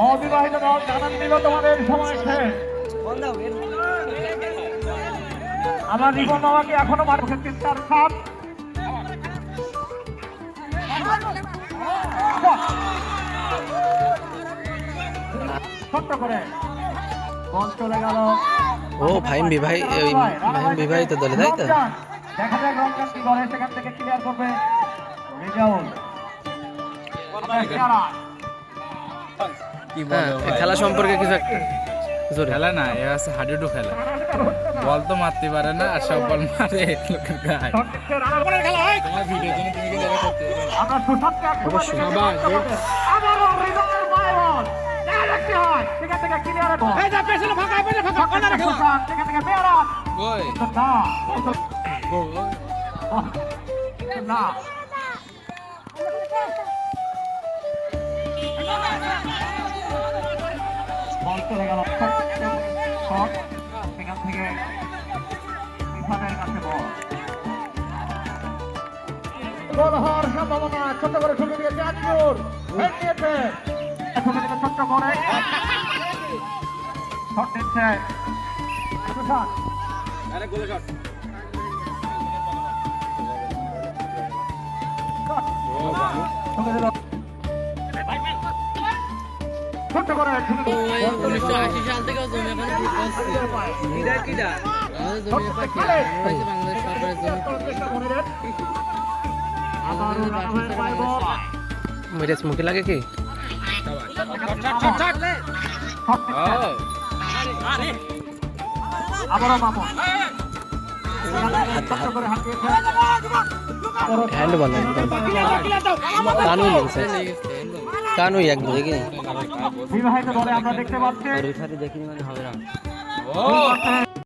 অবিবাহিত দল জানান দিল তোমাদের সময় শেষ। আমার রিপন বাবাকে এখনো মানুষের চিন্তার খাপ ছোট্ট করে বল চলে গেল। ও ফাহিম বিবাহিত দলে, তাই তো? দেখা যাক রমজান কি করে, সেখান থেকে ক্লিয়ার করবে রেজাউল। খেলা সম্পর্কে কিছু খেলা না, এ আছে হাডুডু খেলা। বল তো মারতে পারে না, আর সব বল মারে লোকের গায়ে। তোমার ভিডিও জন্য তুমি কি দেখা করতে পারো? আমরা সুশান্তকে অবশ্যই। আবারও রেজাউলের মায়ের বল। ডাইরেক্ট হয়, সেখান থেকে ক্লিয়ার বল। এই যে পেছনে ফাঁকা কর্নারে খেলা। সেখান থেকে বেয়ারা। ওই না। না। বল চলে গেল। শট সেখান থেকে বিফানের কাছে বল। গোল হওয়ার সম্ভাবনা। ছোট করে ঠুকে দিয়েছে আজমুর। হেড নিয়েছে। ঠুকে দিয়েছে ছোট্ট করে। শট দিচ্ছে সুশান্ত। ঠুকে দিল। ছোট্ট করে ঠুকে দিল। 1980 সাল থেকে জমি এখনো ঠিক আছে। আমাদের জমি পাখি বাংলাদেশ সরকারের জমি। আবারও রাহুল পায় বল। মেরে মুখে লাগে কি? আবারও মামুন। ছোট্ট করে হাত দিয়েছে। হ্যান্ড বল একদম কানুই লাগছে, কানুই একদম বিবাহিত দলে আমরা দেখতে পাচ্ছি দেখিনি মানে হবে না।